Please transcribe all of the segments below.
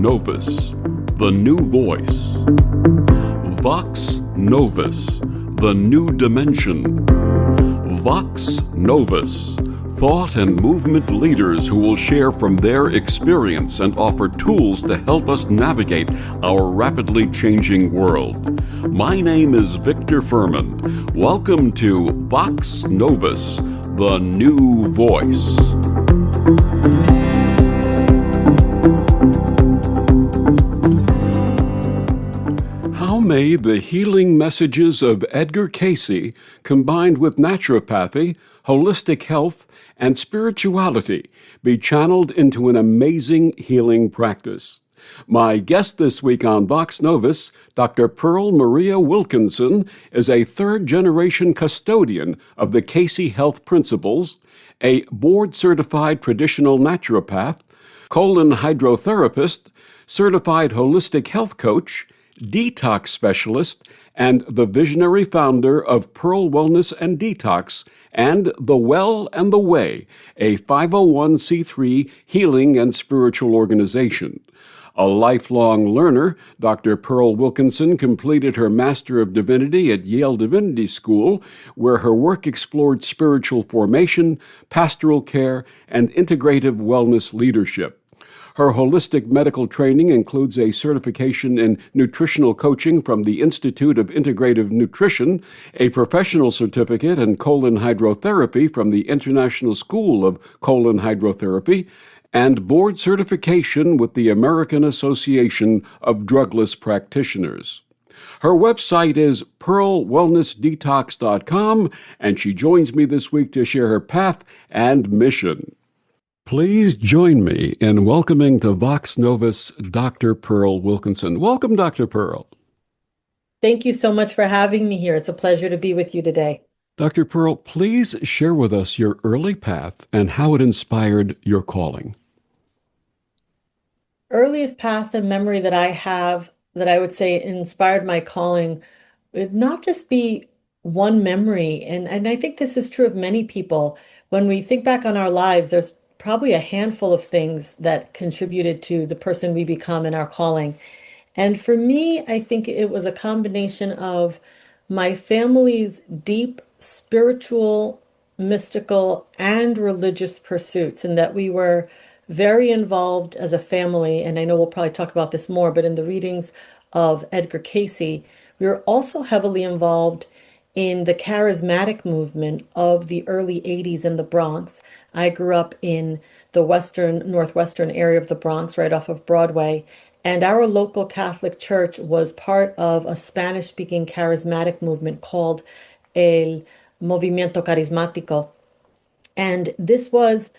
Novus, the new voice. Vox Novus, the new dimension. Vox Novus, thought and movement leaders who will share from their experience and offer tools to help us navigate our rapidly changing world. My name is Victor Furman. Welcome to Vox Novus, the new voice. How may the healing messages of Edgar Cayce, combined with naturopathy, holistic health, and spirituality, be channeled into an amazing healing practice? My guest this week on Vox Novus, Dr. Pearl Maria Wilkinson, is a third-generation custodian of the Cayce Health Principles, a board-certified traditional naturopath, colon hydrotherapist, certified holistic health coach, Detox Specialist, and the visionary founder of Pearl Wellness and Detox and The Well and the Way, a 501c3 healing and spiritual organization. A lifelong learner, Dr. Pearl Wilkinson completed her Master of Divinity at Yale Divinity School, where her work explored spiritual formation, pastoral care, and integrative wellness leadership. Her holistic medical training includes a certification in nutritional coaching from the Institute of Integrative Nutrition, a professional certificate in colon hydrotherapy from the International School of Colon Hydrotherapy, and board certification with the American Association of Drugless Practitioners. Her website is pearlwellnessdetox.com, and she joins me this week to share her path and mission. Please join me in welcoming to Vox Novus Dr. Pearl Wilkinson. Welcome, Dr. Pearl. Thank you so much for having me here. It's a pleasure to be with you today. Dr. Pearl, please share with us your early path and how it inspired your calling. Earliest path and memory that I have that I would say inspired my calling would not just be one memory. And I think this is true of many people. When we think back on our lives, there's probably a handful of things that contributed to the person we become in our calling. And for me, I think it was a combination of my family's deep spiritual, mystical, and religious pursuits, and that we were very involved as a family. And I know we'll probably talk about this more, but in the readings of Edgar Cayce, we were also heavily involved in the charismatic movement of the early 80s in the Bronx. I grew up in the northwestern area of the Bronx, right off of Broadway, and our local Catholic church was part of a Spanish-speaking charismatic movement called El Movimiento Carismático. And this was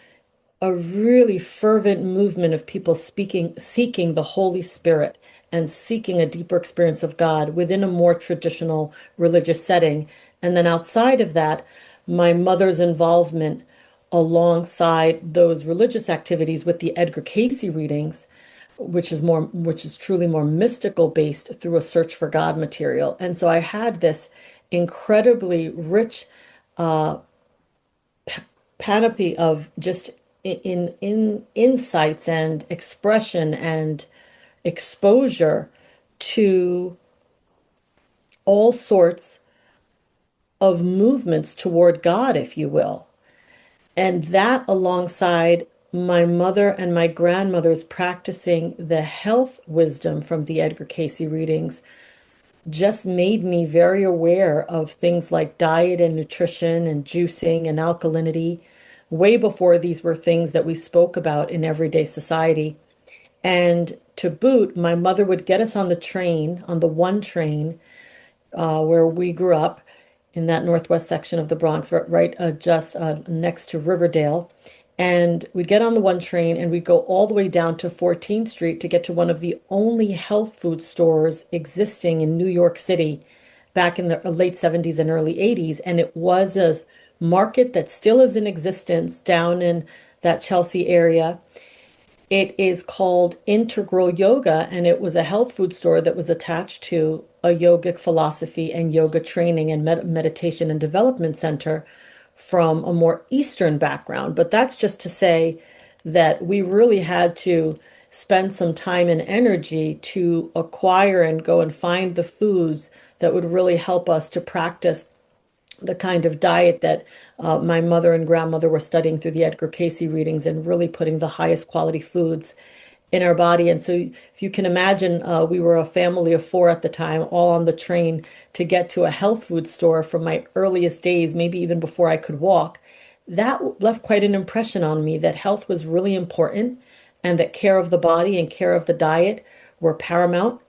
a really fervent movement of people seeking the Holy Spirit and seeking a deeper experience of God within a more traditional religious setting. And then outside of that, my mother's involvement alongside those religious activities with the Edgar Cayce readings, which is truly more mystical based through a search for God material. And so I had this incredibly rich panoply of just in insights and expression and exposure to all sorts of movements toward God, if you will. And that alongside my mother and my grandmother's practicing the health wisdom from the Edgar Cayce readings just made me very aware of things like diet and nutrition and juicing and alkalinity, way before these were things that we spoke about in everyday society. And to boot, my mother would get us on the train, on the one train where we grew up in that northwest section of the Bronx, right just next to Riverdale. And we'd get on the one train and we'd go all the way down to 14th Street to get to one of the only health food stores existing in New York City back in the late 70s and early 80s. And it was a market that still is in existence down in that Chelsea area. It is called Integral Yoga, and it was a health food store that was attached to a yogic philosophy and yoga training and meditation and development center from a more Eastern background. But that's just to say that we really had to spend some time and energy to acquire and go and find the foods that would really help us to practice the kind of diet that my mother and grandmother were studying through the Edgar Cayce readings and really putting the highest quality foods in our body. And so, if you can imagine, we were a family of four at the time, all on the train to get to a health food store from my earliest days, maybe even before I could walk. That left quite an impression on me that health was really important and that care of the body and care of the diet were paramount.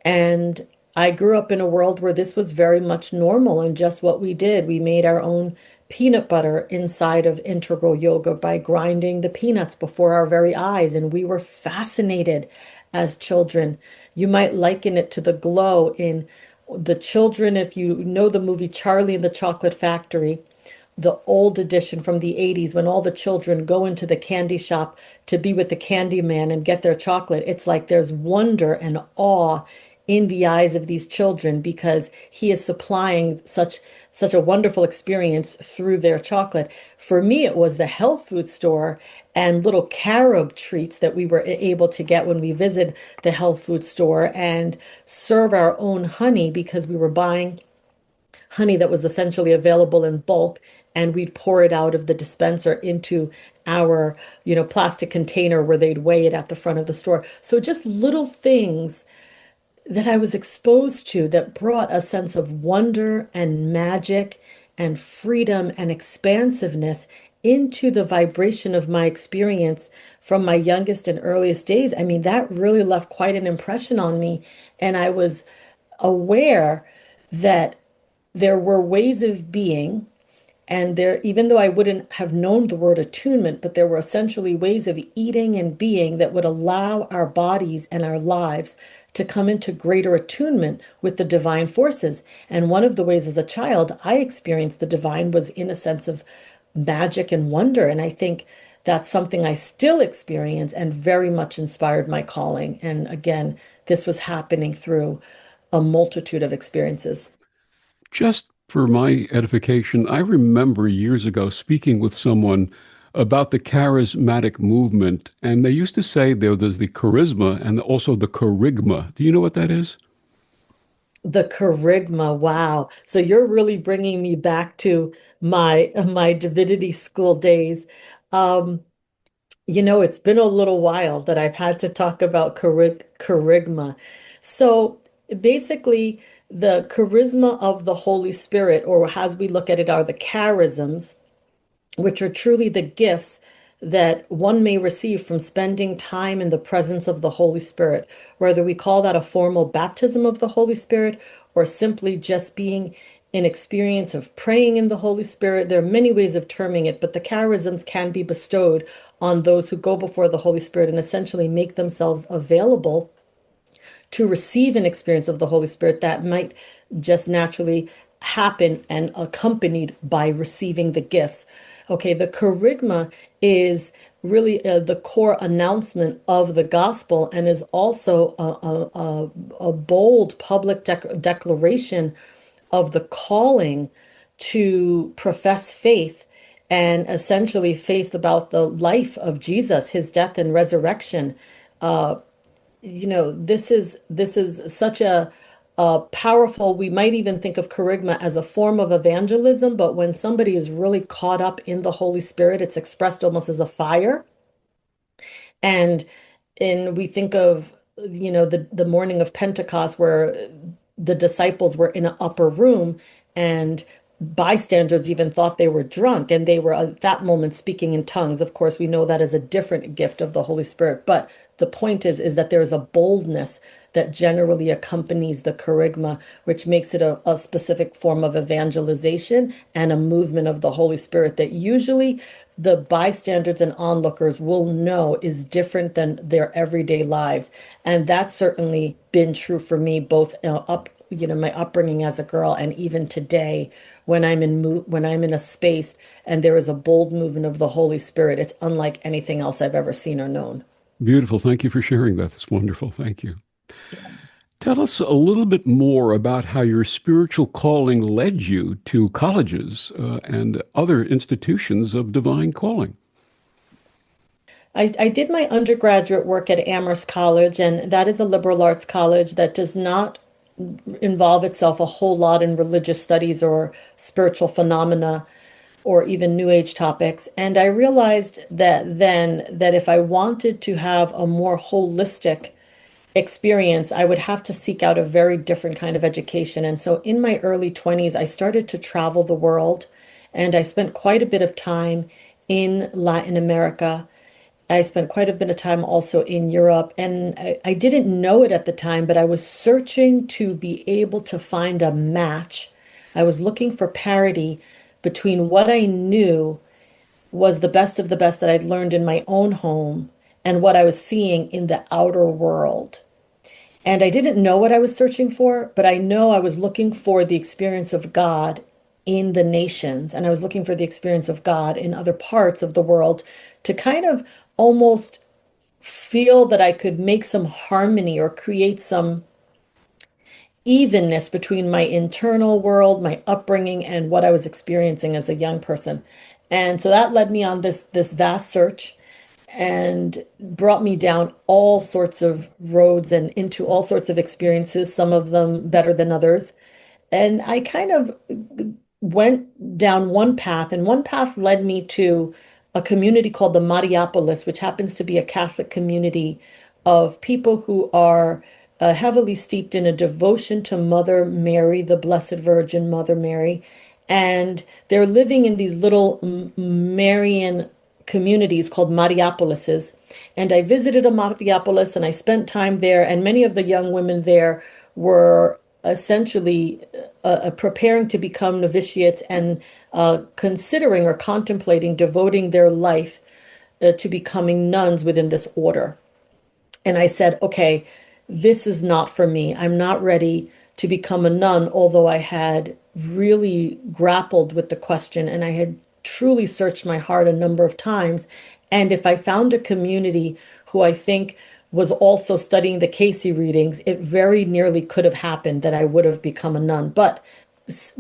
And I grew up in a world where this was very much normal and just what we did. We made our own peanut butter inside of integral yoga by grinding the peanuts before our very eyes. And we were fascinated as children. You might liken it to the glow in the children, if you know the movie Charlie and the Chocolate Factory, the old edition from the 80s, when all the children go into the candy shop to be with the candy man and get their chocolate. It's like there's wonder and awe in the eyes of these children because he is supplying such a wonderful experience through their chocolate. For me, it was the health food store and little carob treats that we were able to get when we visit the health food store and serve our own honey because we were buying honey that was essentially available in bulk, and we'd pour it out of the dispenser into our, plastic container where they'd weigh it at the front of the store. So just little things that I was exposed to that brought a sense of wonder and magic and freedom and expansiveness into the vibration of my experience from my youngest and earliest days. I mean, that really left quite an impression on me. And I was aware that there were ways of being, and there, even though I wouldn't have known the word attunement, but there were essentially ways of eating and being that would allow our bodies and our lives to come into greater attunement with the divine forces. And one of the ways as a child I experienced the divine was in a sense of magic and wonder. And I think that's something I still experience and very much inspired my calling. And again, this was happening through a multitude of experiences. Just for my edification, I remember years ago speaking with someone about the charismatic movement, and they used to say there's the charisma and also the charigma. Do you know what that is? The charisma, wow. So you're really bringing me back to my divinity school days. Um, it's been a little while that I've had to talk about charisma. So basically, the charisma of the Holy Spirit, or as we look at it, are the charisms, which are truly the gifts that one may receive from spending time in the presence of the Holy Spirit, whether we call that a formal baptism of the Holy Spirit or simply just being an experience of praying in the Holy Spirit. There are many ways of terming it, but the charisms can be bestowed on those who go before the Holy Spirit and essentially make themselves available to receive an experience of the Holy Spirit that might just naturally happen and accompanied by receiving the gifts. Okay, the kerygma is really the core announcement of the gospel and is also a bold public declaration of the calling to profess faith and essentially faith about the life of Jesus, his death and resurrection. This is such a powerful, we might even think of kerygma as a form of evangelism, but when somebody is really caught up in the Holy Spirit, it's expressed almost as a fire. And we think of, the morning of Pentecost where the disciples were in an upper room and bystanders even thought they were drunk and they were at that moment speaking in tongues. Of course, we know that as a different gift of the Holy Spirit, but the point is that there's a boldness that generally accompanies the kerygma, which makes it a specific form of evangelization and a movement of the Holy Spirit that usually the bystanders and onlookers will know is different than their everyday lives. And that's certainly been true for me, both my upbringing as a girl and even today when I'm in a space and there is a bold movement of the Holy Spirit. It's unlike anything else I've ever seen or known. Beautiful. Thank you for sharing that. That's wonderful. Thank you. Tell us a little bit more about how your spiritual calling led you to colleges and other institutions of divine calling. I did my undergraduate work at Amherst College, and that is a liberal arts college that does not involve itself a whole lot in religious studies or spiritual phenomena or even New Age topics. And I realized that if I wanted to have a more holistic experience, I would have to seek out a very different kind of education. And so in my early 20s, I started to travel the world and I spent quite a bit of time in Latin America. I spent quite a bit of time also in Europe, and I didn't know it at the time, but I was searching to be able to find a match. I was looking for parity between what I knew was the best of the best that I'd learned in my own home and what I was seeing in the outer world. And I didn't know what I was searching for, but I know I was looking for the experience of God in the nations, and I was looking for the experience of God in other parts of the world to kind of almost feel that I could make some harmony or create some evenness between my internal world, my upbringing, and what I was experiencing as a young person. And so that led me on this vast search and brought me down all sorts of roads and into all sorts of experiences, some of them better than others. And I kind of went down one path, and one path led me to a community called the Mariapolis, which happens to be a Catholic community of people who are heavily steeped in a devotion to Mother Mary, the Blessed Virgin Mother Mary. And they're living in these little Marian communities called Mariapolises. And I visited a Mariapolis and I spent time there, and many of the young women there were essentially preparing to become novitiates and considering or contemplating devoting their life to becoming nuns within this order. And I said, okay, this is not for me. I'm not ready to become a nun, although I had really grappled with the question and I had truly searched my heart a number of times. And if I found a community who I think was also studying the Cayce readings, it very nearly could have happened that I would have become a nun. But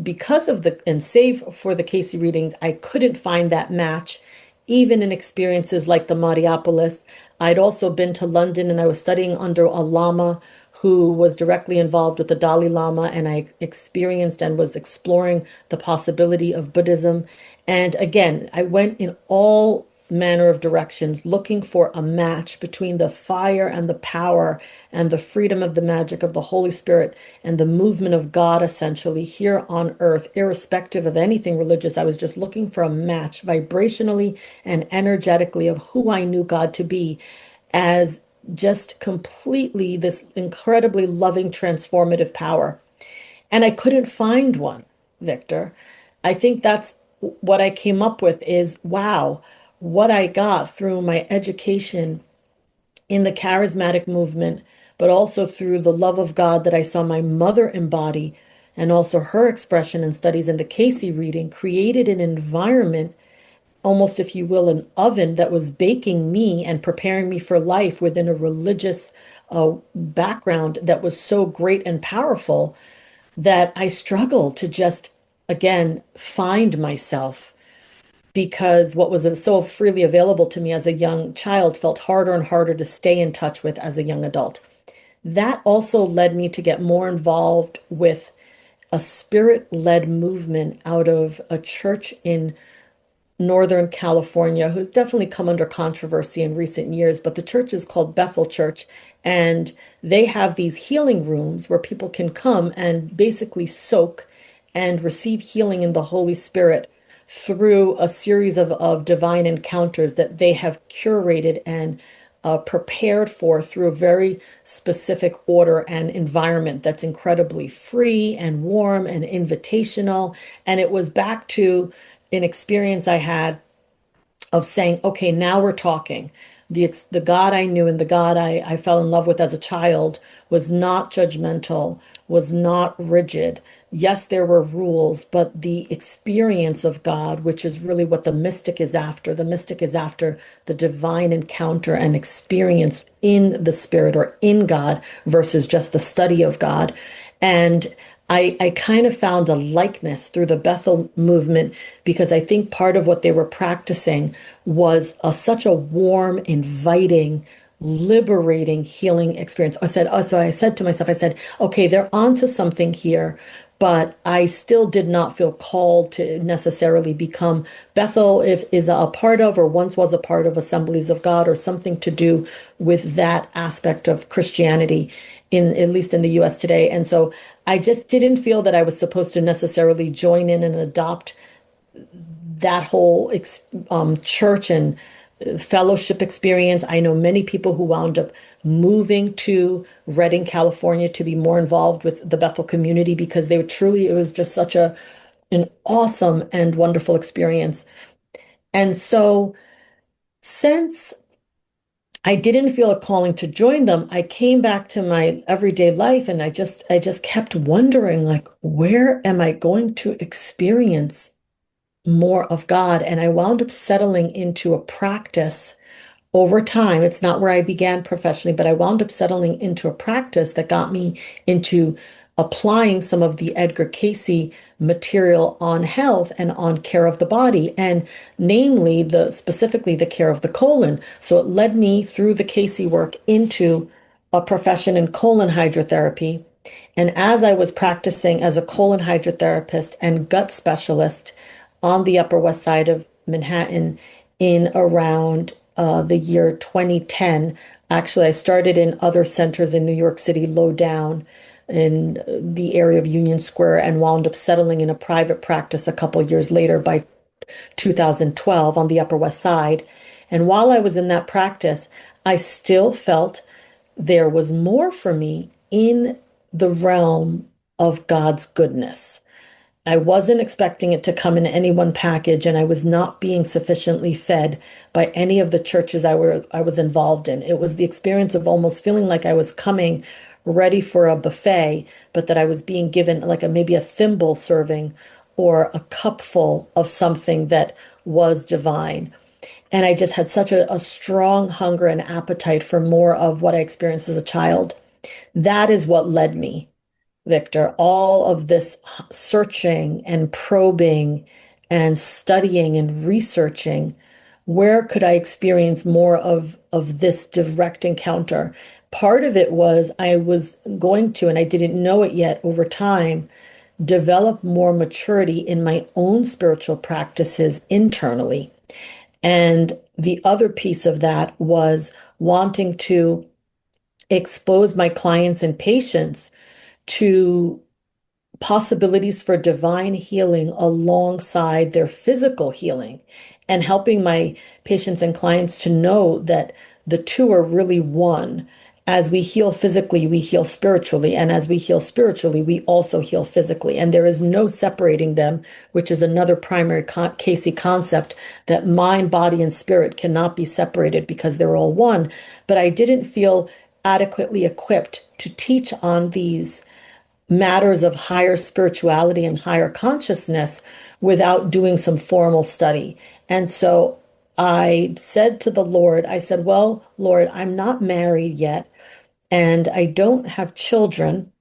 because of and save for the Cayce readings, I couldn't find that match, even in experiences like the Mariapolis. I'd also been to London and I was studying under a Lama who was directly involved with the Dalai Lama, and I experienced and was exploring the possibility of Buddhism. And again, I went in all manner of directions looking for a match between the fire and the power and the freedom of the magic of the Holy Spirit and the movement of God essentially here on earth, irrespective of anything religious. I was just looking for a match vibrationally and energetically of who I knew God to be as just completely this incredibly loving, transformative power. And I couldn't find one, Victor. I think that's what I came up with is, wow, what I got through my education in the charismatic movement, but also through the love of God that I saw my mother embody, and also her expression and studies in the Cayce reading, created an environment, almost, if you will, an oven that was baking me and preparing me for life within a religious background that was so great and powerful that I struggled to just, again, find myself because what was so freely available to me as a young child felt harder and harder to stay in touch with as a young adult. That also led me to get more involved with a spirit-led movement out of a church in Northern California, who's definitely come under controversy in recent years, but the church is called Bethel Church, and they have these healing rooms where people can come and basically soak and receive healing in the Holy Spirit through a series of divine encounters that they have curated and prepared for through a very specific order and environment that's incredibly free and warm and invitational. And it was back to an experience I had of saying, okay, now we're talking. The God I knew and the God I fell in love with as a child was not judgmental, was not rigid. Yes, there were rules, but the experience of God, which is really what the mystic is after, the mystic is after the divine encounter and experience in the spirit or in God versus just the study of God. And I kind of found a likeness through the Bethel movement because I think part of what they were practicing was such a warm, inviting, liberating, healing experience. So I said to myself, I said, okay, they're onto something here, but I still did not feel called to necessarily become Bethel if is a part of or once was a part of Assemblies of God or something to do with that aspect of Christianity in at least in the US today. And so I just didn't feel that I was supposed to necessarily join in and adopt that whole church and fellowship experience. I know many people who wound up moving to Redding, California to be more involved with the Bethel community because they were truly, it was just such an awesome and wonderful experience. And so since I didn't feel a calling to join them, I came back to my everyday life and I just kept wondering like, where am I going to experience more of God? And I wound up settling into a practice over time. It's not where I began professionally, but I wound up settling into a practice that got me into applying some of the Edgar Cayce material on health and on care of the body, and namely specifically the care of the colon. So it led me through the Cayce work into a profession in colon hydrotherapy. And as I was practicing as a colon hydrotherapist and gut specialist on the Upper West Side of Manhattan in around the year 2010. Actually, I started in other centers in New York City, low down in the area of Union Square, and wound up settling in a private practice a couple years later by 2012 on the Upper West Side. And while I was in that practice, I still felt there was more for me in the realm of God's goodness. I wasn't expecting it to come in any one package, and I was not being sufficiently fed by any of the churches I was involved in. It was the experience of almost feeling like I was coming ready for a buffet, but that I was being given like maybe a thimble serving or a cupful of something that was divine. And I just had such a strong hunger and appetite for more of what I experienced as a child. That is what led me, Victor, all of this searching and probing and studying and researching. Where could I experience more of this direct encounter? Part of it was I was going to, and I didn't know it yet over time, develop more maturity in my own spiritual practices internally. And the other piece of that was wanting to expose my clients and patients to possibilities for divine healing alongside their physical healing, and helping my patients and clients to know that the two are really one. As we heal physically, we heal spiritually. And as we heal spiritually, we also heal physically. And there is no separating them, which is another primary Cayce concept, that mind, body, and spirit cannot be separated because they're all one. But I didn't feel adequately equipped to teach on these matters of higher spirituality and higher consciousness without doing some formal study. And so I said to the Lord, I said, well, Lord, I'm not married yet and I don't have children.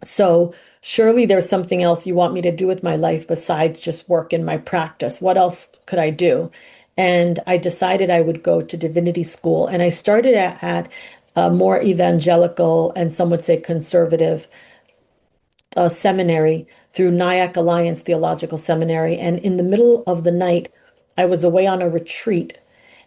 So surely there's something else you want me to do with my life besides just work in my practice. What else could I do? And I decided I would go to divinity school. And I started at a more evangelical and some would say conservative seminary through Nyack Alliance Theological Seminary. And in the middle of the night, I was away on a retreat,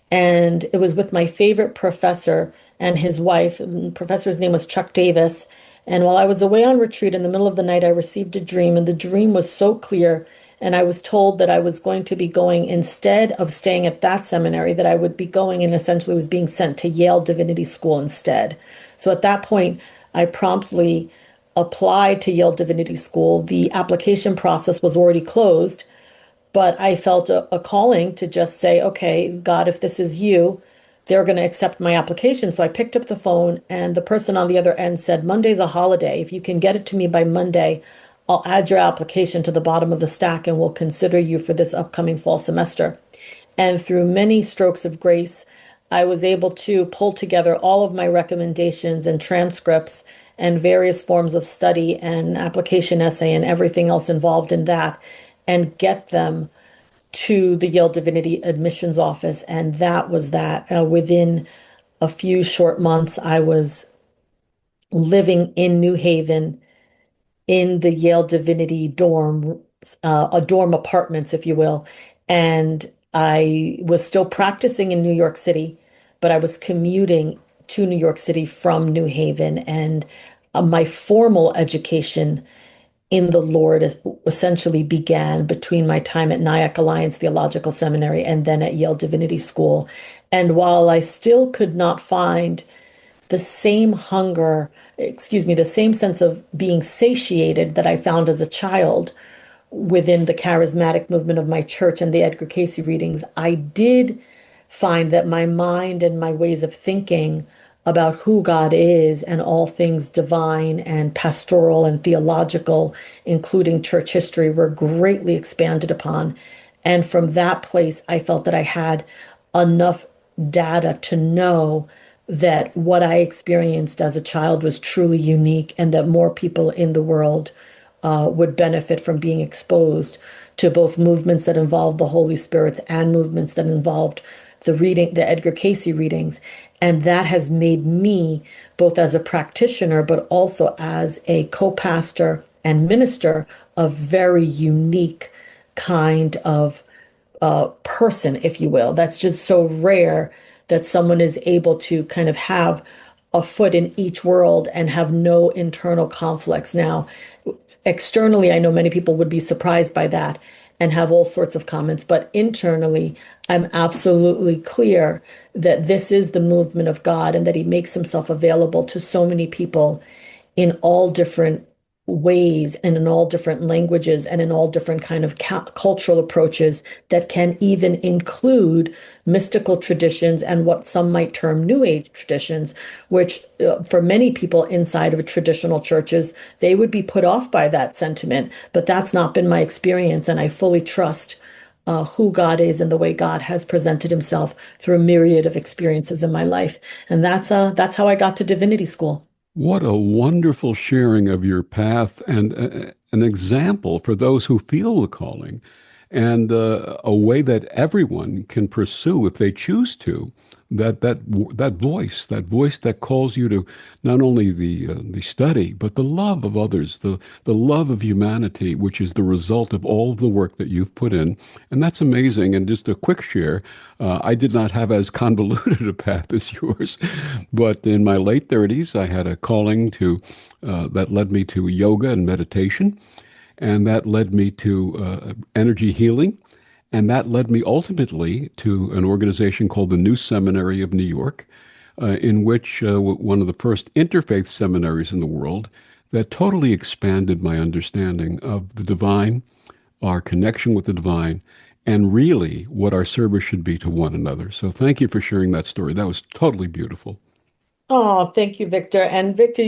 and it was with my favorite professor and his wife. The professor's name was Chuck Davis. And while I was away on retreat in the middle of the night, I received a dream, and the dream was so clear. And I was told that I was going to be going, instead of staying at that seminary, that I would be going and essentially was being sent to Yale Divinity School instead. So at that point, I promptly applied to Yale Divinity School. The application process was already closed, but I felt a calling to just say, okay, God, if this is you, they're going to accept my application. So I picked up the phone, and the person on the other end said, Monday's a holiday. If you can get it to me by Monday, I'll add your application to the bottom of the stack and we'll consider you for this upcoming fall semester. And through many strokes of grace, I was able to pull together all of my recommendations and transcripts and various forms of study and application essay and everything else involved in that and get them to the Yale Divinity admissions office. And that was that. Within a few short months, I was living in New Haven in the Yale Divinity dorm, dorm apartments, if you will. And I was still practicing in New York City, but I was commuting to New York City from New Haven. And my formal education in the Lord essentially began between my time at Nyack Alliance Theological Seminary and then at Yale Divinity School. And while I still could not find the same hunger, excuse me, the same sense of being satiated that I found as a child within the charismatic movement of my church and the Edgar Cayce readings, I did find that my mind and my ways of thinking about who God is and all things divine and pastoral and theological, including church history, were greatly expanded upon. And from that place, I felt that I had enough data to know that what I experienced as a child was truly unique and that more people in the world would benefit from being exposed to both movements that involved the Holy Spirits and movements that involved the Edgar Cayce readings. And that has made me, both as a practitioner, but also as a co-pastor and minister, a very unique kind of person, if you will. That's just so rare that someone is able to kind of have a foot in each world and have no internal conflicts. Now, externally, I know many people would be surprised by that and have all sorts of comments, but internally, I'm absolutely clear that this is the movement of God and that He makes Himself available to so many people in all different ways and in all different languages and in all different kind of cultural approaches that can even include mystical traditions and what some might term New Age traditions, which for many people inside of traditional churches, they would be put off by that sentiment. But that's not been my experience, and I fully trust who God is and the way God has presented Himself through a myriad of experiences in my life. And that's how I got to divinity school. What a wonderful sharing of your path and an example for those who feel the calling and a way that everyone can pursue if they choose to. That voice, that calls you to not only the study, but the love of others, the love of humanity, which is the result of all of the work that you've put in. And that's amazing. And just a quick share, I did not have as convoluted a path as yours, but in my late 30s, I had a calling to that led me to yoga and meditation, and that led me to energy healing. And that led me ultimately to an organization called the New Seminary of New York, in which one of the first interfaith seminaries in the world that totally expanded my understanding of the divine, our connection with the divine, and really what our service should be to one another. So thank you for sharing that story. That was totally beautiful. Oh, thank you, Victor. And Victor,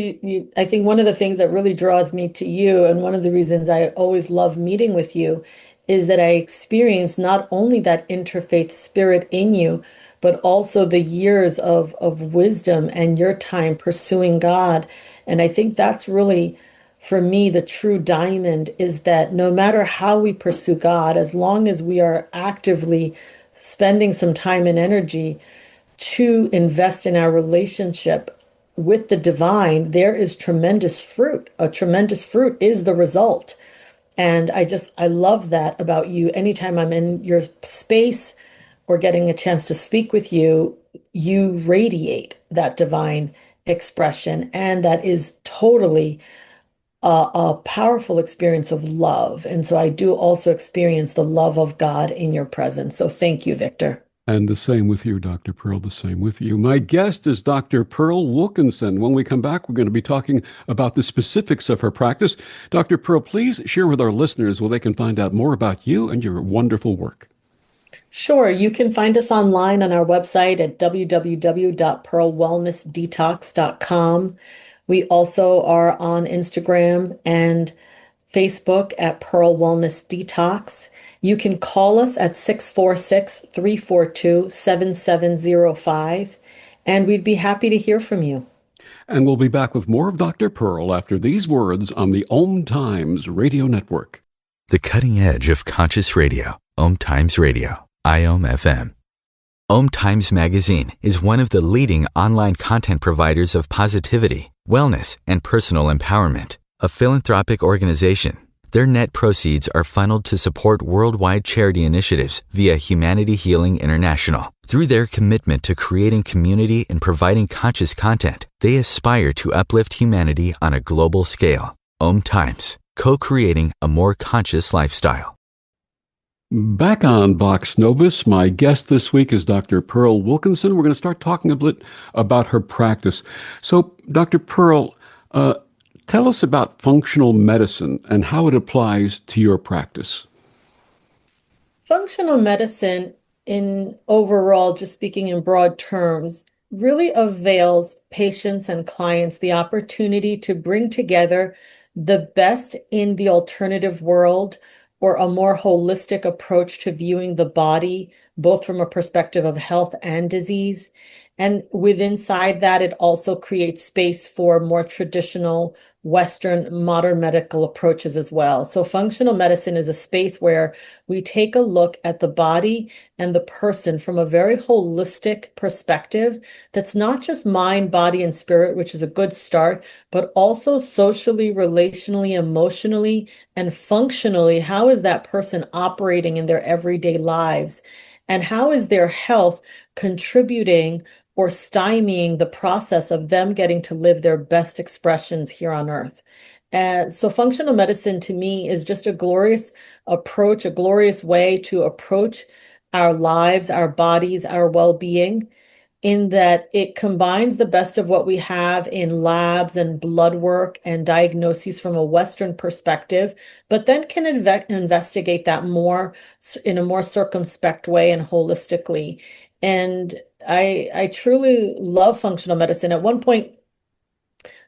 I think one of the things that really draws me to you, and one of the reasons I always love meeting with you, is that I experience not only that interfaith spirit in you, but also the years of wisdom and your time pursuing God. And I think that's really, for me, the true diamond is that no matter how we pursue God, as long as we are actively spending some time and energy to invest in our relationship with the divine, there is tremendous fruit. A tremendous fruit is the result. And I love that about you. Anytime I'm in your space or getting a chance to speak with you, you radiate that divine expression. And that is totally a powerful experience of love. And so I do also experience the love of God in your presence. So thank you, Victor. And the same with you, Dr. Pearl, the same with you. My guest is Dr. Pearl Wilkinson. When we come back, we're going to be talking about the specifics of her practice. Dr. Pearl, please share with our listeners where they can find out more about you and your wonderful work. Sure. You can find us online on our website at www.pearlwellnessdetox.com. We also are on Instagram and Facebook at Pearl Wellness Detox. You can call us at 646-342-7705, and we'd be happy to hear from you. And we'll be back with more of Dr. Pearl after these words on the Om Times Radio Network. The cutting edge of conscious radio, Om Times Radio, IOM FM. Om Times Magazine is one of the leading online content providers of positivity, wellness, and personal empowerment. A philanthropic organization, their net proceeds are funneled to support worldwide charity initiatives via Humanity Healing International. Through their commitment to creating community and providing conscious content, they aspire to uplift humanity on a global scale. Om Times, co-creating a more conscious lifestyle. Back on Vox Novus, my guest this week is Dr. Pearl Wilkinson. We're going to start talking a bit about her practice. So, Dr. Pearl, tell us about functional medicine and how it applies to your practice. Functional medicine, in overall, just speaking in broad terms, really avails patients and clients the opportunity to bring together the best in the alternative world, or a more holistic approach to viewing the body, both from a perspective of health and disease. And inside that, it also creates space for more traditional Western modern medical approaches as well. So functional medicine is a space where we take a look at the body and the person from a very holistic perspective that's not just mind, body, and spirit, which is a good start, but also socially, relationally, emotionally, and functionally. How is that person operating in their everyday lives? And how is their health contributing or stymieing the process of them getting to live their best expressions here on earth? And so functional medicine to me is just a glorious approach, a glorious way to approach our lives, our bodies, our well-being, in that it combines the best of what we have in labs and blood work and diagnoses from a Western perspective, but then can investigate that more in a more circumspect way and holistically. And I truly love functional medicine. At one point,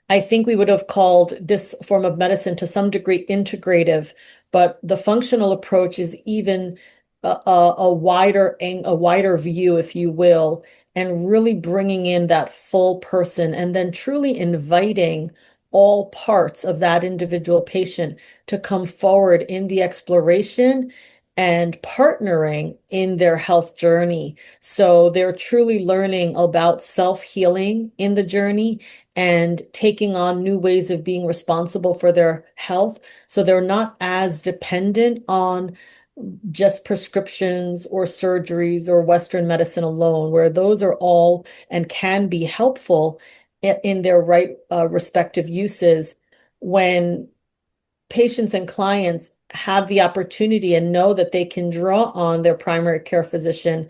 I think we would have called this form of medicine to some degree integrative, but the functional approach is even a wider view, if you will, and really bringing in that full person and then truly inviting all parts of that individual patient to come forward in the exploration and partnering in their health journey. So they're truly learning about self-healing in the journey and taking on new ways of being responsible for their health. So they're not as dependent on just prescriptions or surgeries or Western medicine alone, where those are all and can be helpful in their respective uses. When patients and clients have the opportunity and know that they can draw on their primary care physician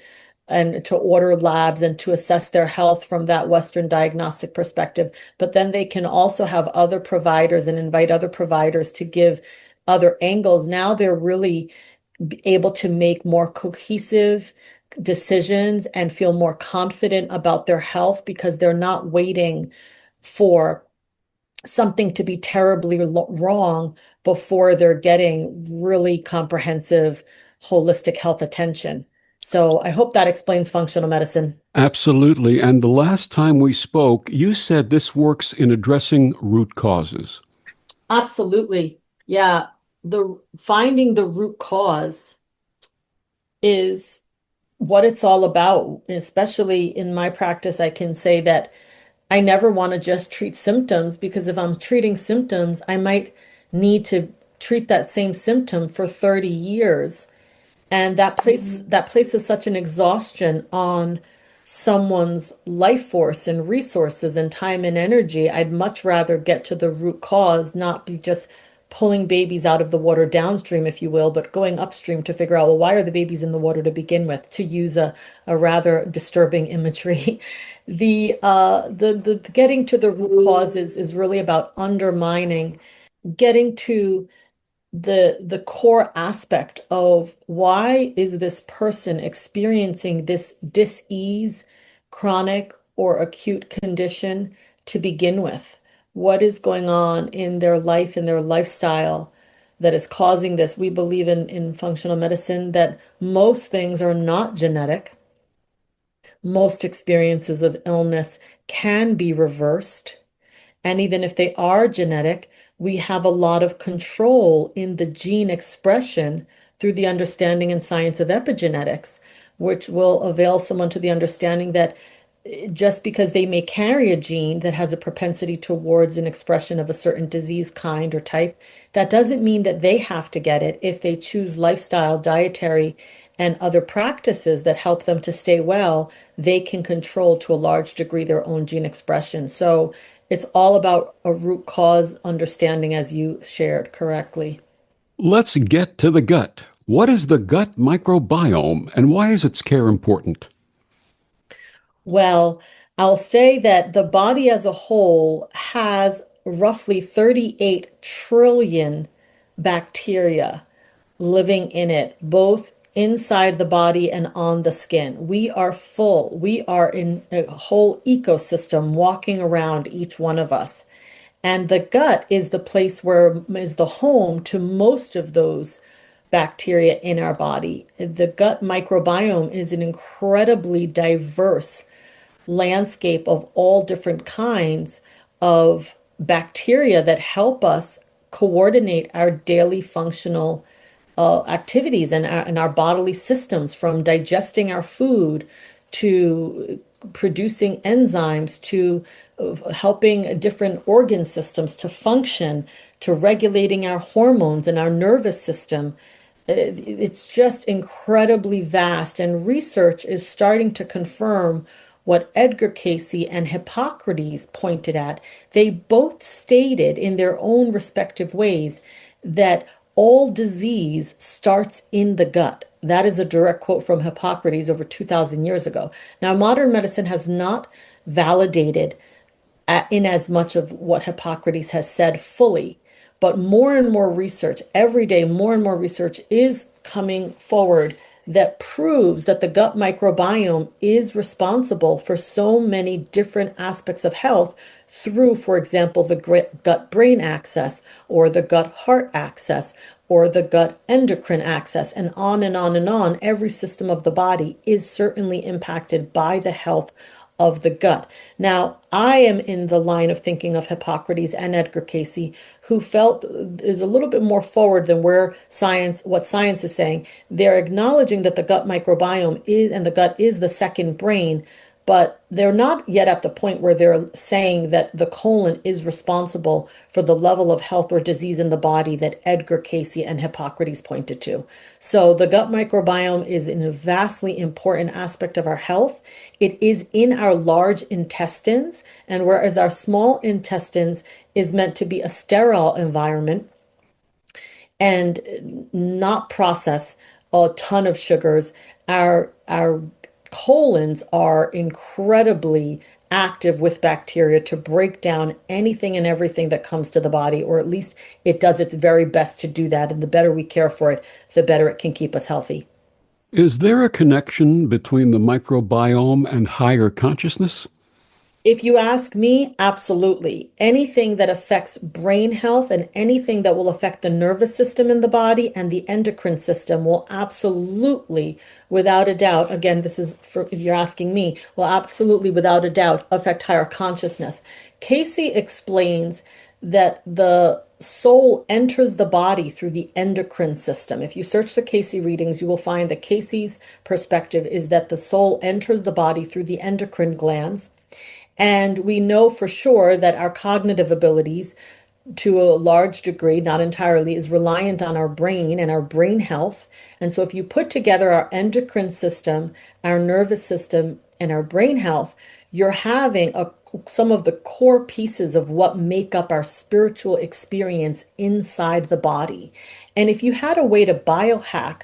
and to order labs and to assess their health from that Western diagnostic perspective, but then they can also have other providers and invite other providers to give other angles. Now they're really able to make more cohesive decisions and feel more confident about their health because they're not waiting for something to be terribly wrong before they're getting really comprehensive, holistic health attention. So I hope that explains functional medicine. Absolutely. And the last time we spoke, you said this works in addressing root causes. Absolutely. Yeah. Finding the root cause is what it's all about. Especially in my practice, I can say that I never want to just treat symptoms, because if I'm treating symptoms, I might need to treat that same symptom for 30 years. And that places such an exhaustion on someone's life force and resources and time and energy. I'd much rather get to the root cause, not be just pulling babies out of the water downstream, if you will, but going upstream to figure out, well, why are the babies in the water to begin with, to use a rather disturbing imagery. The getting to the root causes is really about undermining, getting to the core aspect of why is this person experiencing this dis-ease, chronic or acute condition to begin with? What is going on in their life, in their lifestyle, that is causing this. We believe in functional medicine that most things are not genetic. Most experiences of illness can be reversed. And even if they are genetic, we have a lot of control in the gene expression through the understanding and science of epigenetics, which will avail someone to the understanding that just because they may carry a gene that has a propensity towards an expression of a certain disease kind or type, that doesn't mean that they have to get it if they choose lifestyle, dietary, and other practices that help them to stay well. They can control to a large degree their own gene expression. So it's all about a root cause understanding, as you shared correctly. Let's get to the gut. What is the gut microbiome and why is its care important? Well, I'll say that the body as a whole has roughly 38 trillion bacteria living in it, both inside the body and on the skin. We are full. We are in a whole ecosystem walking around each one of us. And the gut is the place where is the home to most of those bacteria in our body. The gut microbiome is an incredibly diverse landscape of all different kinds of bacteria that help us coordinate our daily functional activities and our bodily systems, from digesting our food to producing enzymes to helping different organ systems to function, to regulating our hormones and our nervous system. It's just incredibly vast, and research is starting to confirm what Edgar Cayce and Hippocrates pointed at. They both stated in their own respective ways that all disease starts in the gut. That is a direct quote from Hippocrates over 2,000 years ago. Now, modern medicine has not validated in as much of what Hippocrates has said fully, but more and more research, every day, more and more research is coming forward that proves that the gut microbiome is responsible for so many different aspects of health through, for example, the gut-brain axis, or the gut-heart axis, or the gut endocrine axis, and on and on and on. Every system of the body is certainly impacted by the health of the gut. Now, I am in the line of thinking of Hippocrates and Edgar Cayce, who felt is a little bit more forward than what science is saying. They're acknowledging that the gut microbiome is, and the gut is the second brain, but they're not yet at the point where they're saying that the colon is responsible for the level of health or disease in the body that Edgar Cayce and Hippocrates pointed to. So the gut microbiome is a vastly important aspect of our health. It is in our large intestines, and whereas our small intestines is meant to be a sterile environment and not process a ton of sugars, our colons are incredibly active with bacteria to break down anything and everything that comes to the body, or at least it does its very best to do that. And the better we care for it, the better it can keep us healthy. Is there a connection between the microbiome and higher consciousness? If you ask me, absolutely. Anything that affects brain health and anything that will affect the nervous system in the body and the endocrine system will absolutely, without a doubt, again, this is for if you're asking me, will absolutely, without a doubt, affect higher consciousness. Cayce explains that the soul enters the body through the endocrine system. If you search the Cayce readings, you will find that Cayce's perspective is that the soul enters the body through the endocrine glands. And we know for sure that our cognitive abilities, to a large degree, not entirely, is reliant on our brain and our brain health. And so if you put together our endocrine system, our nervous system, and our brain health, you're having some of the core pieces of what make up our spiritual experience inside the body. And if you had a way to biohack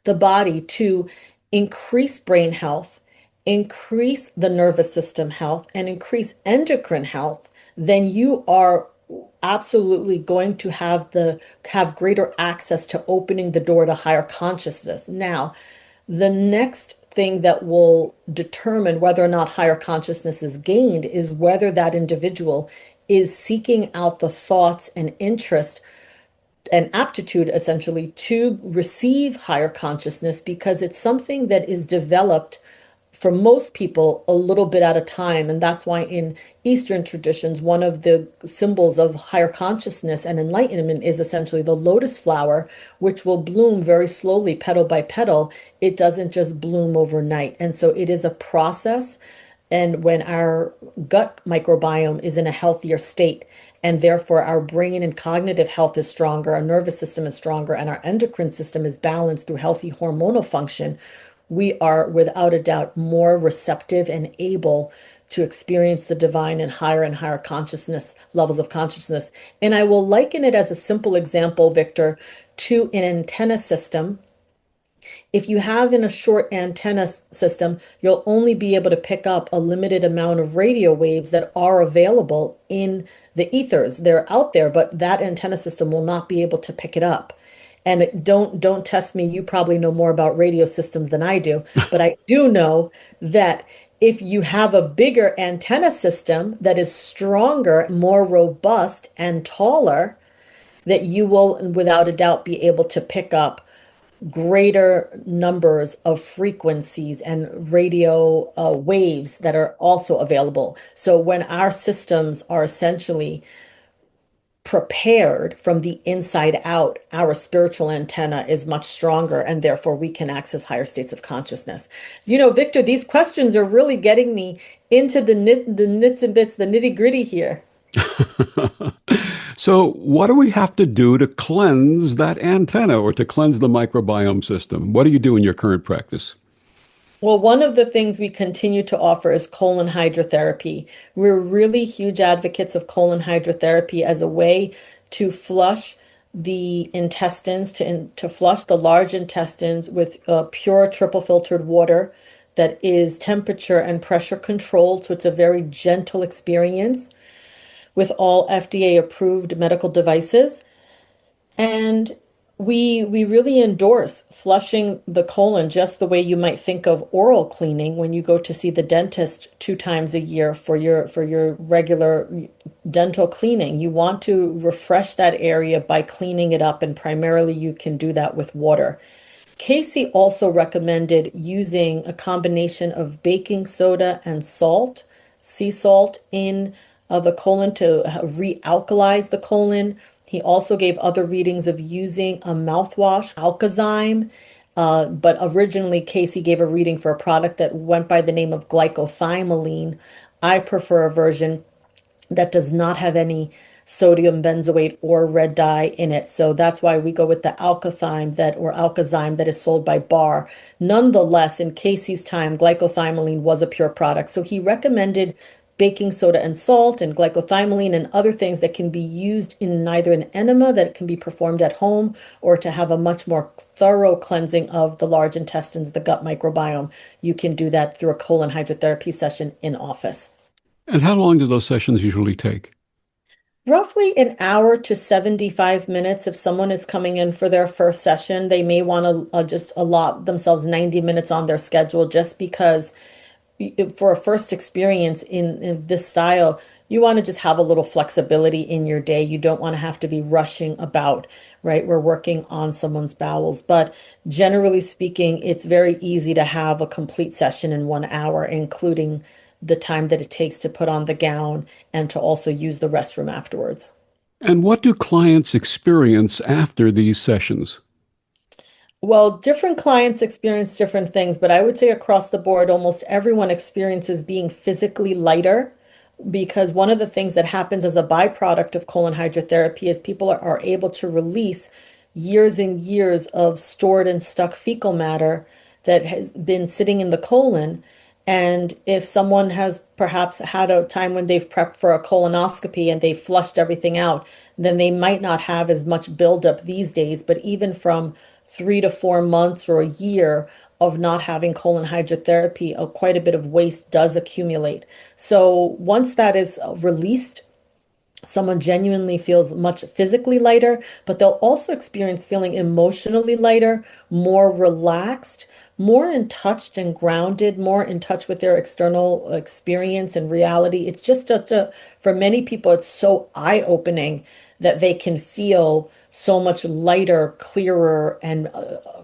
the body to increase brain health, increase the nervous system health, and increase endocrine health, then you are absolutely going to have greater access to opening the door to higher consciousness. Now, the next thing that will determine whether or not higher consciousness is gained is whether that individual is seeking out the thoughts and interest an aptitude essentially to receive higher consciousness because it's something that is developed for most people a little bit at a time. And that's why in Eastern traditions, one of the symbols of higher consciousness and enlightenment is essentially the lotus flower, which will bloom very slowly, petal by petal. It doesn't just bloom overnight. And so it is a process. And when our gut microbiome is in a healthier state, and therefore our brain and cognitive health is stronger, our nervous system is stronger, and our endocrine system is balanced through healthy hormonal function, we are without a doubt more receptive and able to experience the divine and higher consciousness levels of consciousness. And I will liken it as a simple example, Victor, to an antenna system. If you have in a short antenna system, you'll only be able to pick up a limited amount of radio waves that are available in the ethers. They're out there, but that antenna system will not be able to pick it up. And don't test me. You probably know more about radio systems than I do, but I do know that if you have a bigger antenna system that is stronger, more robust, and taller, that you will, without a doubt, be able to pick up greater numbers of frequencies and radio waves that are also available. So when our systems are essentially prepared from the inside out, our spiritual antenna is much stronger, and therefore we can access higher states of consciousness. Victor, these questions are really getting me into the nits and bits, the nitty gritty here. So, what do we have to do to cleanse that antenna or to cleanse the microbiome system? What do you do in your current practice? Well, one of the things we continue to offer is colon hydrotherapy. We're really huge advocates of colon hydrotherapy as a way to flush the intestines, to flush the large intestines with pure triple filtered water that is temperature and pressure controlled. So it's a very gentle experience with all FDA approved medical devices. And we really endorse flushing the colon just the way you might think of oral cleaning when you go to see the dentist 2 times a year for your regular dental cleaning. You want to refresh that area by cleaning it up, and primarily you can do that with water. Cayce also recommended using a combination of baking soda and salt, sea salt, in the colon to realkalize the colon. He also gave other readings of using a mouthwash, Alkazyme, but originally Cayce gave a reading for a product that went by the name of glycothymoline. I prefer a version that does not have any sodium benzoate or red dye in it. So that's why we go with the Alkazyme that is sold by Bar. Nonetheless, in Cayce's time, glycothymoline was a pure product. So he recommended baking soda and salt and glycothymoline and other things that can be used in either an enema that can be performed at home, or to have a much more thorough cleansing of the large intestines, the gut microbiome. You can do that through a colon hydrotherapy session in office. And how long do those sessions usually take? Roughly an hour to 75 minutes. If someone is coming in for their first session, they may want to just allot themselves 90 minutes on their schedule, just because for a first experience in this style, you want to just have a little flexibility in your day. You don't want to have to be rushing about, right? We're working on someone's bowels. But generally speaking, it's very easy to have a complete session in 1 hour, including the time that it takes to put on the gown and to also use the restroom afterwards. And what do clients experience after these sessions? Well, different clients experience different things, but I would say across the board, almost everyone experiences being physically lighter, because one of the things that happens as a byproduct of colon hydrotherapy is people are able to release years and years of stored and stuck fecal matter that has been sitting in the colon. And if someone has perhaps had a time when they've prepped for a colonoscopy and they've flushed everything out, then they might not have as much buildup these days. But even from 3 to 4 months or a year of not having colon hydrotherapy, quite a bit of waste does accumulate. So once that is released, someone genuinely feels much physically lighter, but they'll also experience feeling emotionally lighter, more relaxed, more in touch and grounded, more in touch with their external experience and reality. It's just for many people, it's so eye-opening that they can feel so much lighter, clearer, and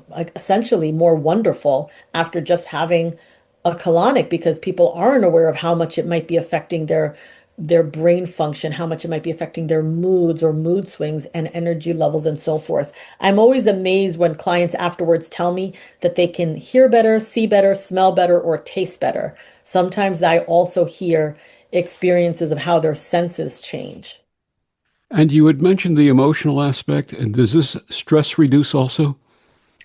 like essentially more wonderful after just having a colonic, because people aren't aware of how much it might be affecting their brain function, how much it might be affecting their moods or mood swings and energy levels and so forth. I'm always amazed when clients afterwards tell me that they can hear better, see better, smell better, or taste better. Sometimes I also hear experiences of how their senses change. And you had mentioned the emotional aspect, and does this stress reduce also?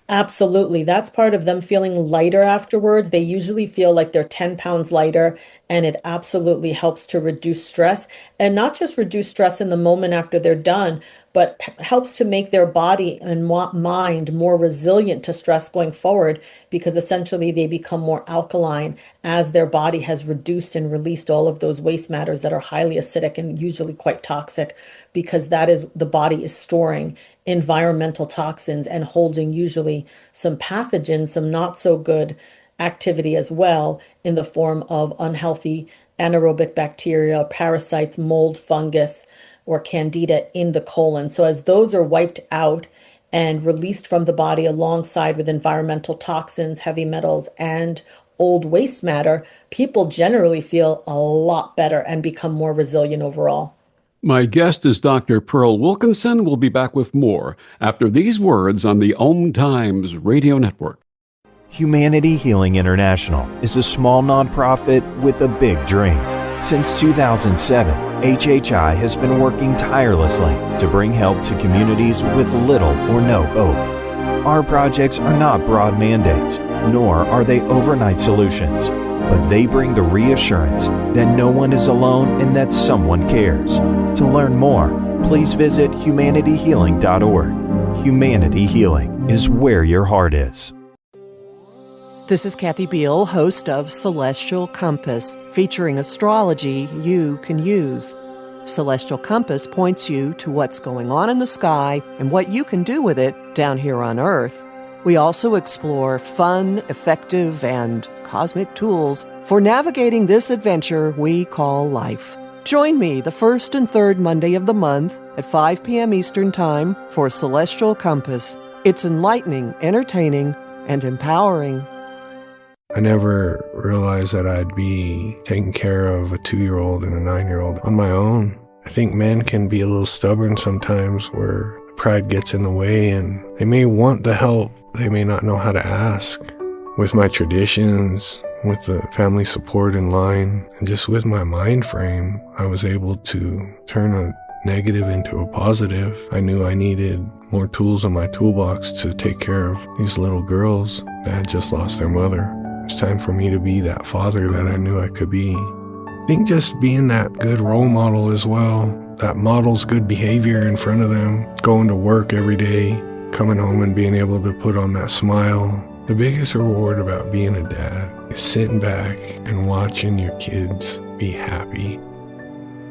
Absolutely. That's part of them feeling lighter afterwards. They usually feel like they're 10 pounds lighter, and it absolutely helps to reduce stress, and not just reduce stress in the moment after they're done, but helps to make their body and mind more resilient to stress going forward, because essentially they become more alkaline as their body has reduced and released all of those waste matters that are highly acidic and usually quite toxic, because that is the body is storing environmental toxins and holding usually some pathogens, some not so good activity as well, in the form of unhealthy anaerobic bacteria, parasites, mold, fungus, or candida in the colon. So as those are wiped out and released from the body alongside with environmental toxins, heavy metals, and old waste matter, people generally feel a lot better and become more resilient overall. My guest is Dr. Pearl Wilkinson. We'll be back with more after these words on the Om Times Radio Network. Humanity Healing International is a small nonprofit with a big dream. Since 2007, HHI has been working tirelessly to bring help to communities with little or no hope. Our projects are not broad mandates, nor are they overnight solutions, but they bring the reassurance that no one is alone and that someone cares. To learn more, please visit humanityhealing.org. Humanity Healing is where your heart is. This is Kathy Beal, host of Celestial Compass, featuring astrology you can use. Celestial Compass points you to what's going on in the sky and what you can do with it down here on Earth. We also explore fun, effective, and cosmic tools for navigating this adventure we call life. Join me the first and third Monday of the month at 5 p.m. Eastern Time for Celestial Compass. It's enlightening, entertaining, and empowering. I never realized that I'd be taking care of a 2-year-old and a 9-year-old on my own. I think men can be a little stubborn sometimes, where pride gets in the way and they may want the help, they may not know how to ask. With my traditions, with the family support in line, and just with my mind frame, I was able to turn a negative into a positive. I knew I needed more tools in my toolbox to take care of these little girls that had just lost their mother. It's time for me to be that father that I knew I could be. I think just being that good role model as well, that models good behavior in front of them, going to work every day, coming home and being able to put on that smile. The biggest reward about being a dad is sitting back and watching your kids be happy.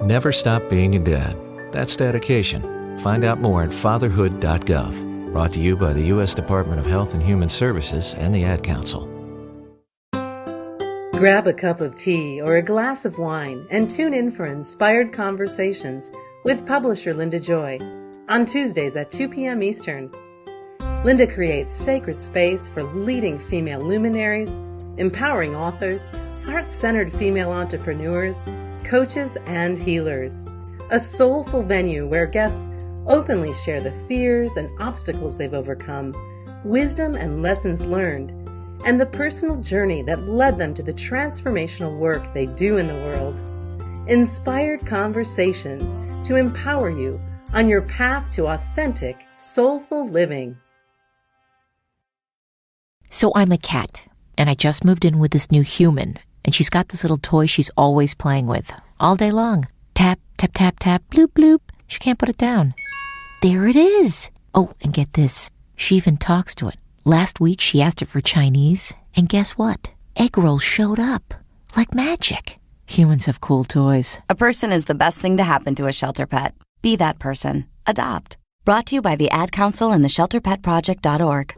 Never stop being a dad. That's dedication. Find out more at fatherhood.gov. Brought to you by the U.S. Department of Health and Human Services and the Ad Council. Grab a cup of tea or a glass of wine and tune in for Inspired Conversations with publisher Linda Joy on Tuesdays at 2 p.m. Eastern. Linda creates sacred space for leading female luminaries, empowering authors, heart-centered female entrepreneurs, coaches, and healers. A soulful venue where guests openly share the fears and obstacles they've overcome, wisdom and lessons learned, and the personal journey that led them to the transformational work they do in the world. Inspired Conversations to empower you on your path to authentic, soulful living. So I'm a cat, and I just moved in with this new human, and she's got this little toy she's always playing with, all day long. Tap, tap, tap, tap, bloop, bloop. She can't put it down. There it is. Oh, and get this. She even talks to it. Last week, she asked it for Chinese, and guess what? Egg rolls showed up. Like magic. Humans have cool toys. A person is the best thing to happen to a shelter pet. Be that person. Adopt. Brought to you by the Ad Council and the ShelterPetProject.org.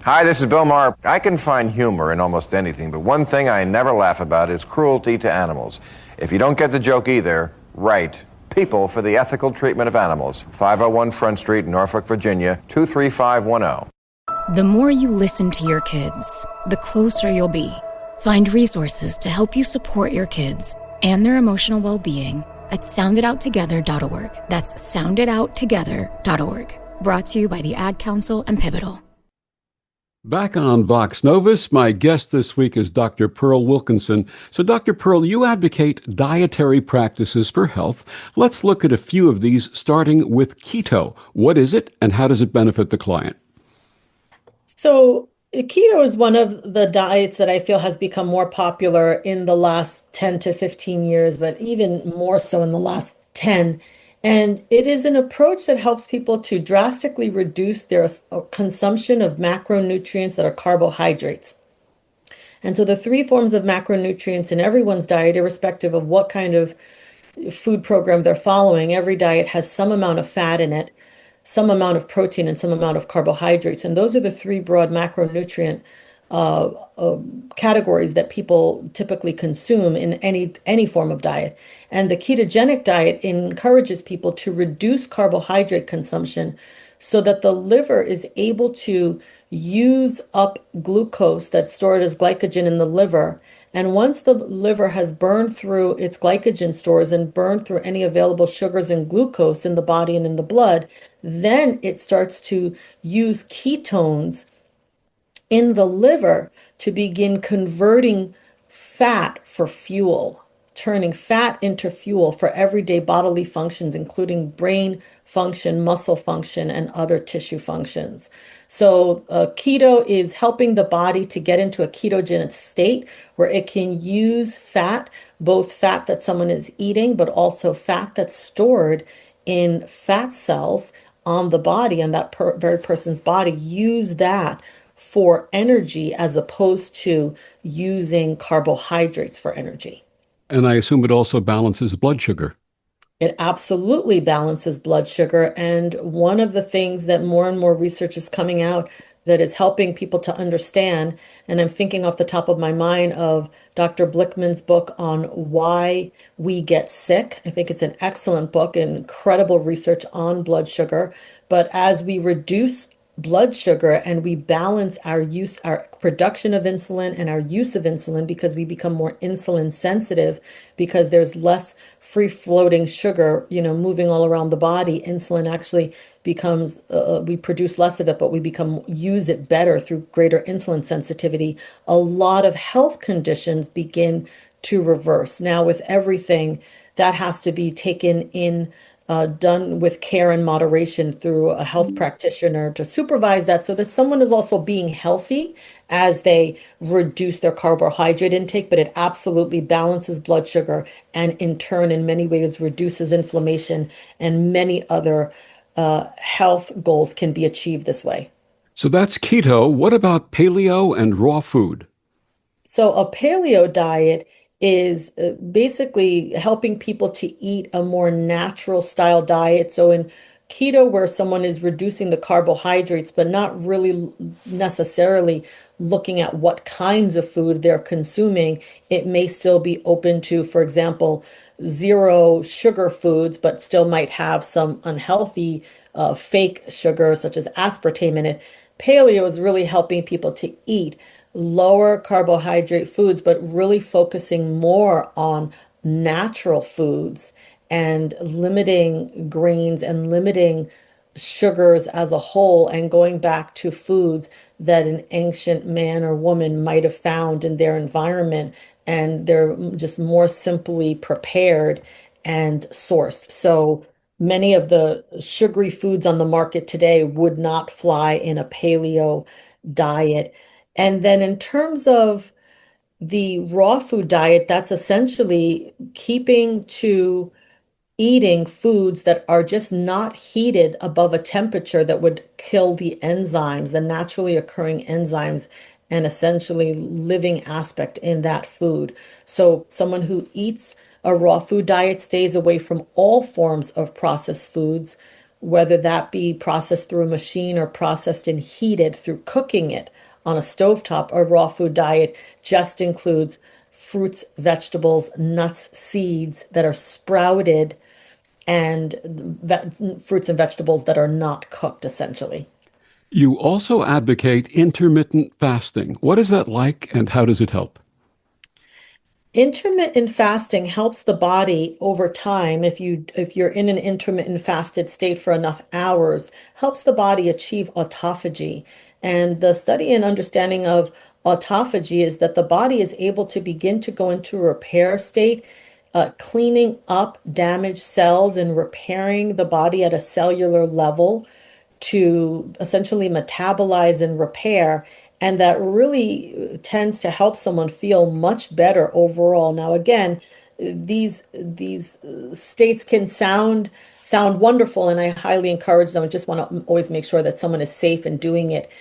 Hi, this is Bill Maher. I can find humor in almost anything, but one thing I never laugh about is cruelty to animals. If you don't get the joke either, write People for the Ethical Treatment of Animals, 501 Front Street, Norfolk, Virginia, 23510. The more you listen to your kids, the closer you'll be. Find resources to help you support your kids and their emotional well-being at sounditouttogether.org. That's sounditouttogether.org. Brought to you by the Ad Council and Pivotal. Back on Vox Novus, my guest this week is Dr. Pearl Wilkinson. So, Dr. Pearl, you advocate dietary practices for health. Let's look at a few of these, starting with keto. What is it, and how does it benefit the client? So, keto is one of the diets that I feel has become more popular in the last 10 to 15 years, but even more so in the last 10. And it is an approach that helps people to drastically reduce their consumption of macronutrients that are carbohydrates. And so the three forms of macronutrients in everyone's diet, irrespective of what kind of food program they're following, every diet has some amount of fat in it, some amount of protein, and some amount of carbohydrates. And those are the three broad macronutrient categories that people typically consume in any form of diet. And the ketogenic diet encourages people to reduce carbohydrate consumption so that the liver is able to use up glucose that's stored as glycogen in the liver. And once the liver has burned through its glycogen stores and burned through any available sugars and glucose in the body and in the blood, then it starts to use ketones in the liver to begin converting fat for fuel, turning fat into fuel for everyday bodily functions, including brain function, muscle function, and other tissue functions. So keto is helping the body to get into a ketogenic state where it can use fat, both fat that someone is eating, but also fat that's stored in fat cells on the body, and that very person's body, use that for energy as opposed to using carbohydrates for energy. And I assume it also balances blood sugar. It absolutely balances blood sugar. And one of the things that more and more research is coming out that is helping people to understand, and I'm thinking off the top of my mind of Dr. Blickman's book on why we get sick. I think it's an excellent book and incredible research on blood sugar. But as we reduce blood sugar and we balance our production of insulin and our use of insulin, because we become more insulin sensitive because there's less free floating sugar, moving all around the body. Insulin actually becomes, we produce less of it, but we use it better through greater insulin sensitivity. A lot of health conditions begin to reverse. Now, with everything, that has to be taken in done with care and moderation through a health practitioner to supervise that, so that someone is also being healthy as they reduce their carbohydrate intake, but it absolutely balances blood sugar and in turn, in many ways, reduces inflammation, and many other health goals can be achieved this way. So that's keto. What about paleo and raw food? So a paleo diet is basically helping people to eat a more natural style diet. So in keto, where someone is reducing the carbohydrates, but not really necessarily looking at what kinds of food they're consuming, it may still be open to, for example, zero sugar foods, but still might have some unhealthy fake sugar, such as aspartame in it. Paleo is really helping people to eat lower carbohydrate foods, but really focusing more on natural foods and limiting grains and limiting sugars as a whole, and going back to foods that an ancient man or woman might have found in their environment, and they're just more simply prepared and sourced. So many of the sugary foods on the market today would not fly in a paleo diet. And then in terms of the raw food diet, that's essentially keeping to eating foods that are just not heated above a temperature that would kill the enzymes, the naturally occurring enzymes, and essentially living aspect in that food. So someone who eats a raw food diet stays away from all forms of processed foods, whether that be processed through a machine or processed and heated through cooking it on a stovetop. A raw food diet just includes fruits, vegetables, nuts, seeds that are sprouted and fruits and vegetables that are not cooked, essentially. You also advocate intermittent fasting. What is that like and how does it help? Intermittent fasting helps the body over time. If you're in an intermittent fasted state for enough hours, helps the body achieve autophagy. And the study and understanding of autophagy is that the body is able to begin to go into a repair state, cleaning up damaged cells and repairing the body at a cellular level to essentially metabolize and repair. And that really tends to help someone feel much better overall. Now, again, these states can sound wonderful, and I highly encourage them. I just want to always make sure that someone is safe in doing it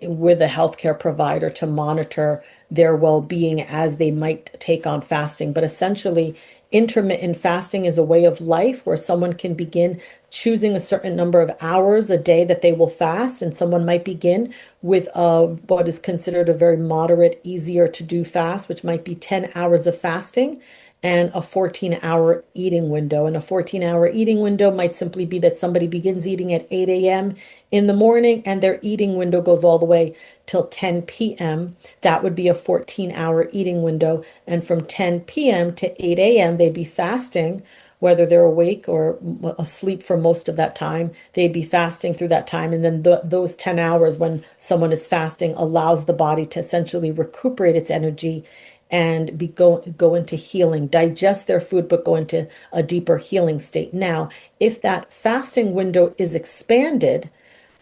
with a healthcare provider to monitor their well-being as they might take on fasting. But essentially, intermittent fasting is a way of life where someone can begin choosing a certain number of hours a day that they will fast, and someone might begin with what is considered a very moderate, easier to do fast, which might be 10 hours of fasting and a 14-hour eating window. And a 14-hour eating window might simply be that somebody begins eating at 8 a.m. in the morning and their eating window goes all the way till 10 p.m. That would be a 14-hour eating window. And from 10 p.m. to 8 a.m., they'd be fasting, whether they're awake or asleep for most of that time. They'd be fasting through that time. And then those 10 hours when someone is fasting allows the body to essentially recuperate its energy and go into healing, digest their food, but go into a deeper healing state. Now, if that fasting window is expanded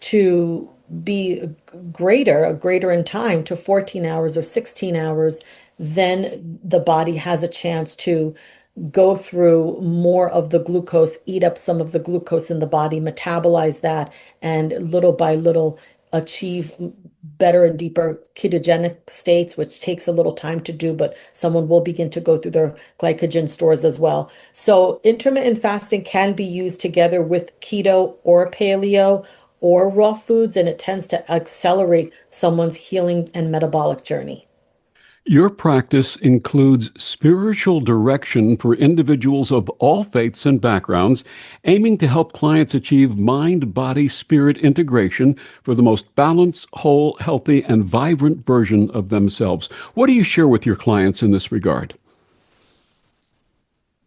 to be a greater in time to 14 hours or 16 hours, then the body has a chance to go through more of the glucose, eat up some of the glucose in the body, metabolize that, and little by little achieve better and deeper ketogenic states, which takes a little time to do, but someone will begin to go through their glycogen stores as well. So intermittent fasting can be used together with keto or paleo or raw foods, and it tends to accelerate someone's healing and metabolic journey. Your practice includes spiritual direction for individuals of all faiths and backgrounds, aiming to help clients achieve mind-body-spirit integration for the most balanced, whole, healthy, and vibrant version of themselves. What do you share with your clients in this regard?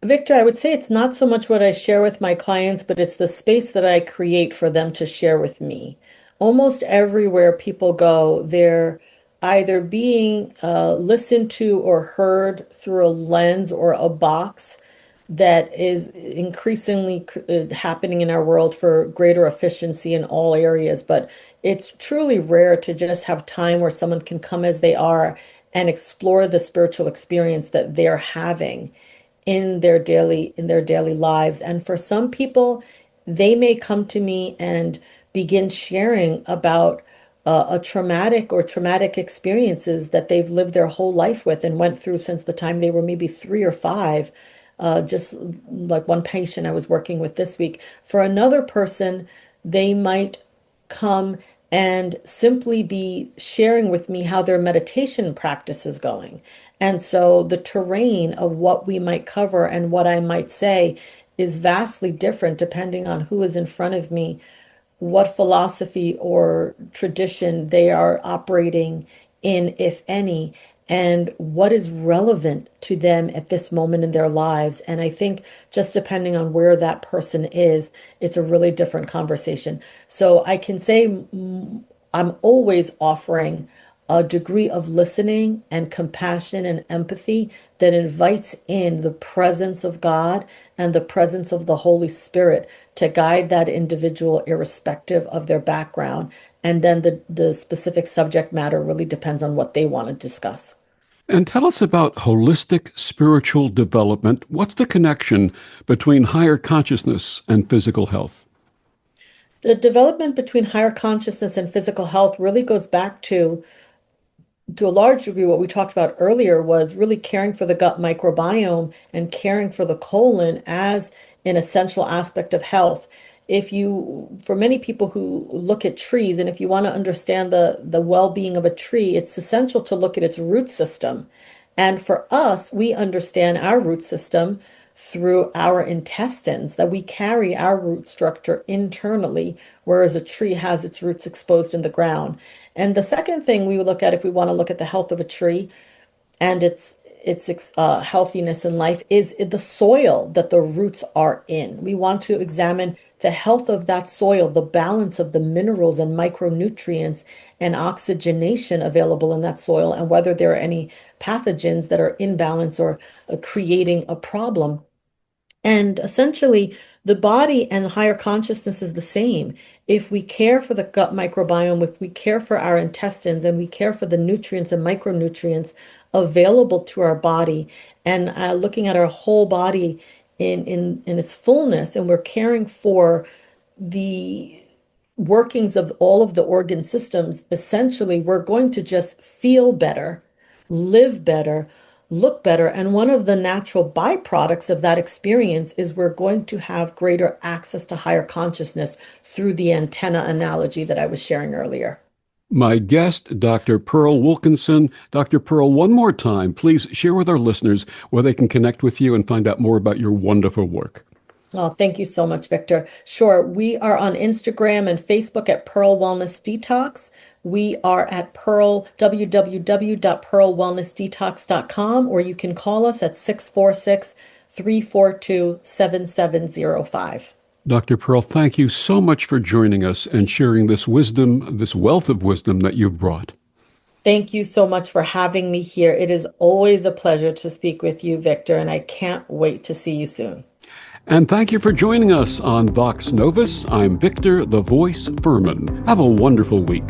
Victor, I would say it's not so much what I share with my clients, but it's the space that I create for them to share with me. Almost everywhere people go, they're either being listened to or heard through a lens or a box that is increasingly happening in our world for greater efficiency in all areas. But it's truly rare to just have time where someone can come as they are and explore the spiritual experience that they're having in their daily lives. And for some people, they may come to me and begin sharing about a traumatic experiences that they've lived their whole life with and went through since the time they were maybe 3 or 5. Just like one patient I was working with this week. For another person, they might come and simply be sharing with me how their meditation practice is going. And so the terrain of what we might cover and what I might say is vastly different depending on who is in front of me, what philosophy or tradition they are operating in, if any, and what is relevant to them at this moment in their lives. And I think just depending on where that person is, it's a really different conversation. So I can say I'm always offering a degree of listening and compassion and empathy that invites in the presence of God and the presence of the Holy Spirit to guide that individual irrespective of their background. And then the specific subject matter really depends on what they want to discuss. And tell us about holistic spiritual development. What's the connection between higher consciousness and physical health? The development between higher consciousness and physical health really goes back to a large degree, what we talked about earlier was really caring for the gut microbiome and caring for the colon as an essential aspect of health. For many people who look at trees, and if you want to understand the well-being of a tree, it's essential to look at its root system. And for us, we understand our root system through our intestines, that we carry our root structure internally, whereas a tree has its roots exposed in the ground. And the second thing we would look at if we want to look at the health of a tree and its healthiness in life is the soil that the roots are in. We want to examine the health of that soil, the balance of the minerals and micronutrients and oxygenation available in that soil, and whether there are any pathogens that are imbalance or creating a problem. And essentially, the body and higher consciousness is the same. If we care for the gut microbiome, if we care for our intestines, and we care for the nutrients and micronutrients available to our body, and looking at our whole body in its fullness, and we're caring for the workings of all of the organ systems, essentially, we're going to just feel better, live better, look better. And one of the natural byproducts of that experience is we're going to have greater access to higher consciousness through the antenna analogy that I was sharing earlier. My guest, Dr. Pearl Wilkinson. Dr. Pearl, one more time, please share with our listeners where they can connect with you and find out more about your wonderful work. Oh, thank you so much, Victor. Sure. We are on Instagram and Facebook at Pearl Wellness Detox. We are at www.pearlwellnessdetox.com, or you can call us at 646-342-7705. Dr. Pearl, thank you so much for joining us and sharing this wisdom, this wealth of wisdom that you've brought. Thank you so much for having me here. It is always a pleasure to speak with you, Victor, and I can't wait to see you soon. And thank you for joining us on Vox Novus. I'm Victor, the Voice Furman. Have a wonderful week.